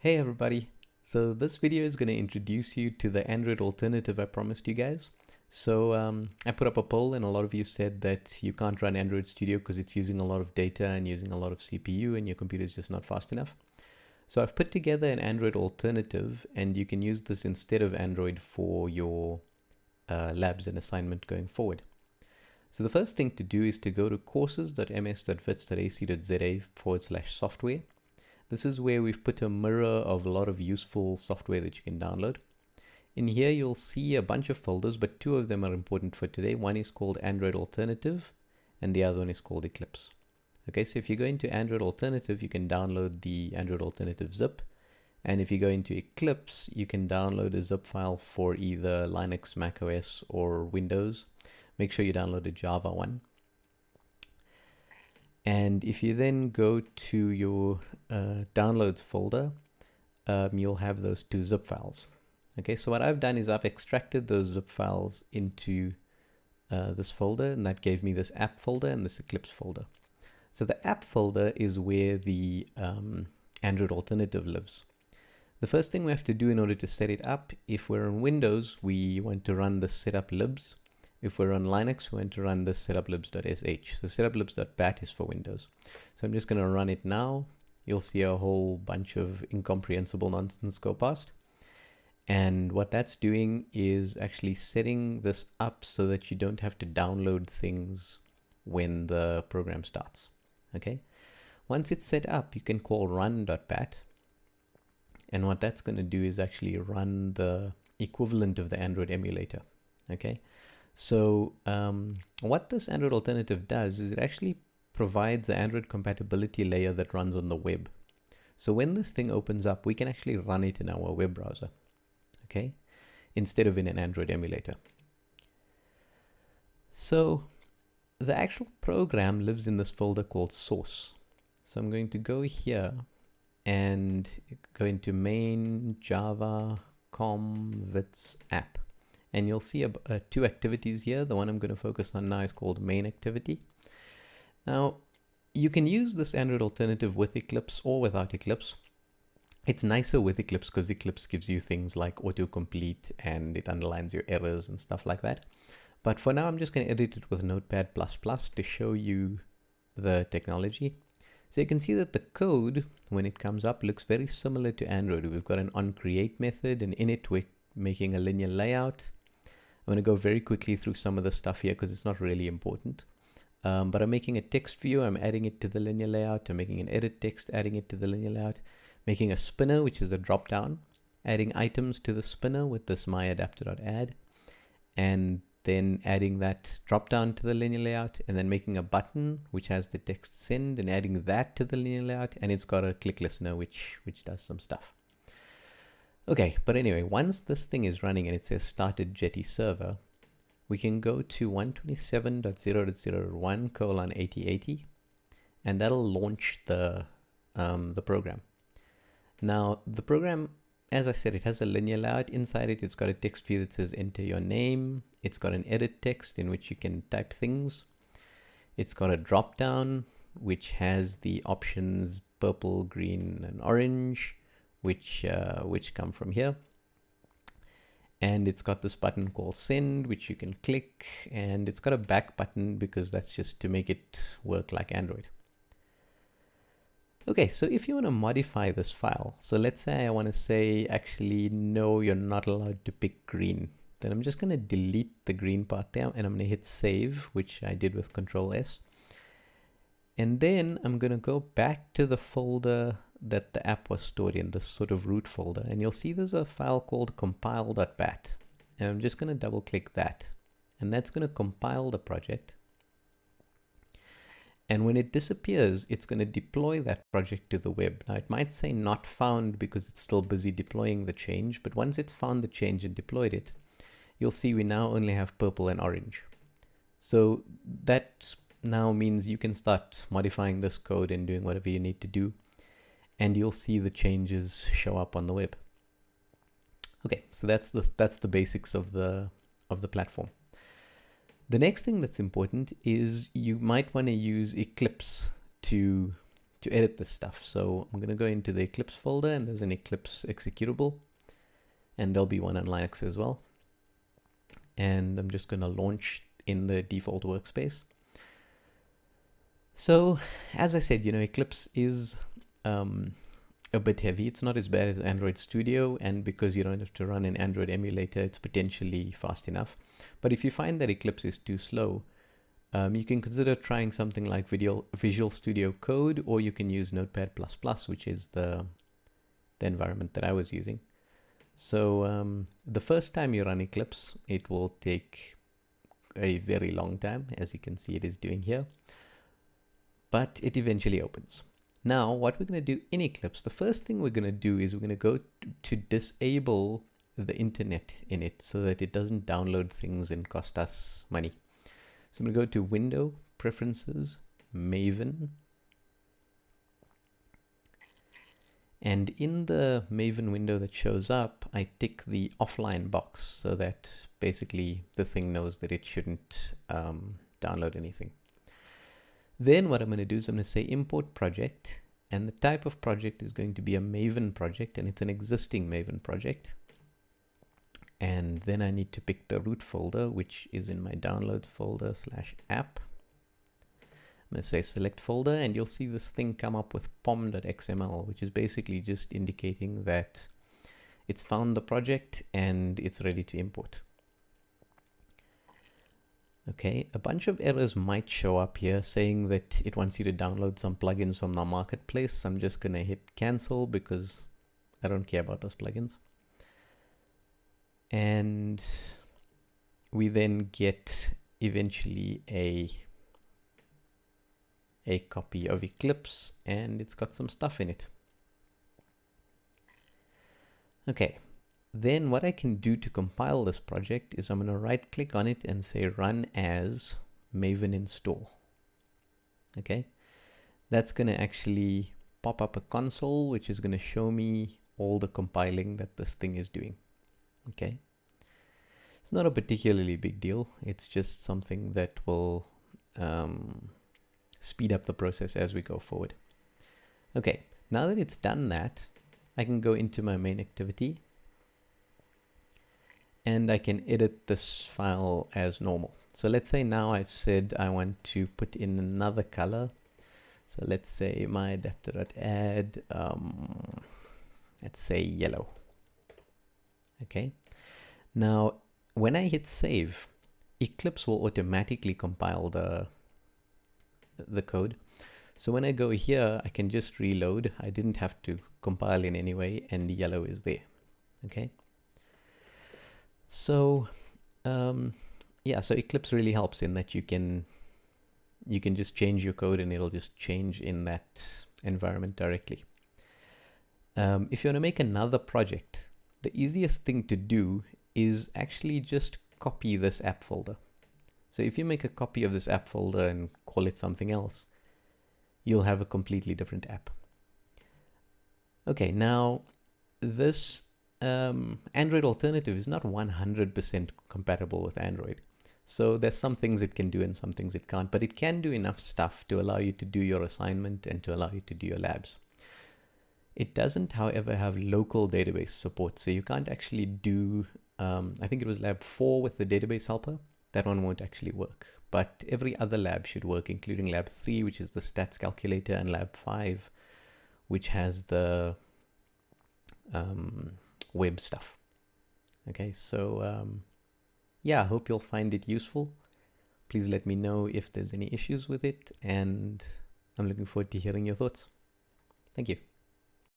Hey everybody! So this video is going to introduce you to the Android alternative I promised you guys. I put up a poll and a lot of you said that you can't run Android Studio because it's using a lot of data and using a lot of CPU and your computer is just not fast enough. So I've put together an Android alternative and you can use this instead of Android for your labs and assignment going forward. So the first thing to do is to go to courses.ms.wits.ac.za/software. This is where we've put a mirror of a lot of useful software that you can download. In here, you'll see a bunch of folders, but two of them are important for today. One is called Android Alternative, and the other one is called Eclipse. Okay, so if you go into Android Alternative, you can download the Android Alternative zip. And if you go into Eclipse, you can download a zip file for either Linux, macOS, or Windows. Make sure you download a Java one. And if you then go to your downloads folder, you'll have those two zip files. Okay, so what I've done is I've extracted those zip files into this folder, and that gave me this app folder and this Eclipse folder. So the app folder is where the Android alternative lives. The first thing we have to do in order to set it up, if we're on Windows, we want to run the setup libs. If we're on Linux, we want to run the setuplibs.sh. So setuplibs.bat is for Windows. So I'm just going to run it now. You'll see a whole bunch of incomprehensible nonsense go past. And what that's doing is actually setting this up so that you don't have to download things when the program starts. Okay. Once it's set up, you can call run.bat. And what that's going to do is actually run the equivalent of the Android emulator. Okay. So what this Android alternative does is it actually provides an Android compatibility layer that runs on the web. So when this thing opens up, we can actually run it in our web browser, okay, instead of in an Android emulator. So the actual program lives in this folder called source. So I'm going to go here and go into main java com vits app. And you'll see two activities here. The one I'm going to focus on now is called main activity. Now, you can use this Android alternative with Eclipse or without Eclipse. It's nicer with Eclipse because Eclipse gives you things like autocomplete and it underlines your errors and stuff like that. But for now, I'm just going to edit it with Notepad++ to show you the technology. So you can see that the code, when it comes up, looks very similar to Android. We've got an onCreate method, and in it we're making a linear layout. I'm going to go very quickly through some of the stuff here because it's not really important. But I'm making a text view. I'm adding it to the linear layout. I'm making an edit text, adding it to the linear layout. Making a spinner, which is a drop down. Adding items to the spinner with this myadapter.add. And then adding that drop down to the linear layout. And then making a button, which has the text send, and adding that to the linear layout. And it's got a click listener, which does some stuff. Okay, but anyway, once this thing is running and it says started Jetty server, we can go to 127.0.0.1:8080, and that'll launch the program. Now, the program, as I said, it has a linear layout. Inside it, it's got a text view that says enter your name. It's got an edit text in which you can type things. It's got a drop down, which has the options purple, green, and orange, which come from here. And it's got this button called send, which you can click, and it's got a back button because that's just to make it work like Android. Okay, so if you want to modify this file, so let's say I want to say, actually, no, you're not allowed to pick green. Then I'm just going to delete the green part there, and I'm going to hit save, which I did with Control S. And then I'm going to go back to the folder that the app was stored in, this sort of root folder. And you'll see there's a file called compile.bat. And I'm just going to double click that. And that's going to compile the project. And when it disappears, it's going to deploy that project to the web. Now it might say not found because it's still busy deploying the change. But once it's found the change and deployed it, you'll see we now only have purple and orange. So that now means you can start modifying this code and doing whatever you need to do. And you'll see the changes show up on the web. Okay, so that's the basics of the platform. The next thing that's important is you might want to use Eclipse to to edit this stuff. So I'm going to go into the Eclipse folder, and there's an Eclipse executable, and there'll be one on Linux as well. And I'm just going to launch in the default workspace. So as I said, Eclipse is a bit heavy. It's not as bad as Android Studio, and because you don't have to run an Android emulator, it's potentially fast enough. But if you find that Eclipse is too slow, you can consider trying something like Visual Studio Code, or you can use Notepad++, which is the environment that I was using. So the first time you run Eclipse, it will take a very long time, as you can see it is doing here, but it eventually opens. Now, what we're going to do in Eclipse, the first thing we're going to do is we're going to go to disable the internet in it so that it doesn't download things and cost us money. So I'm going to go to Window, Preferences, Maven. And in the Maven window that shows up, I tick the offline box so that basically the thing knows that it shouldn't download anything. Then what I'm going to do is I'm going to say import project, and the type of project is going to be a Maven project, and it's an existing Maven project. And then I need to pick the root folder, which is in my downloads folder /app. I'm going to say select folder, and you'll see this thing come up with pom.xml, which is basically just indicating that it's found the project and it's ready to import. Okay, a bunch of errors might show up here saying that it wants you to download some plugins from the marketplace. I'm just going to hit cancel because I don't care about those plugins. And we then get eventually a copy of Eclipse, and it's got some stuff in it. Okay, then what I can do to compile this project is I'm going to right click on it and say run as Maven install. Okay, that's going to actually pop up a console which is going to show me all the compiling that this thing is doing. Okay, it's not a particularly big deal, it's just something that will speed up the process as we go forward. Okay, now that it's done that, I can go into my main activity and I can edit this file as normal. So let's say now I've said I want to put in another color. So let's say my adapter.add, let's say yellow. Okay, now when I hit save, Eclipse will automatically compile the code. So when I go here, I can just reload. I didn't have to compile in any way, and the yellow is there. Okay. So yeah, so Eclipse really helps in that you can just change your code and it'll just change in that environment directly. If you want to make another project, the easiest thing to do is actually just copy this app folder. So if you make a copy of this app folder and call it something else, you'll have a completely different app. Okay, now this Android alternative is not 100% compatible with Android. So there's some things it can do and some things it can't, but it can do enough stuff to allow you to do your assignment and to allow you to do your labs. It doesn't, however, have local database support. So you can't actually do, I think it was lab 4 with the database helper. That one won't actually work, but every other lab should work, including lab 3, which is the stats calculator, and lab 5, which has the web stuff. Okay, so yeah, I hope you'll find it useful. Please let me know if there's any issues with it, and I'm looking forward to hearing your thoughts. Thank you.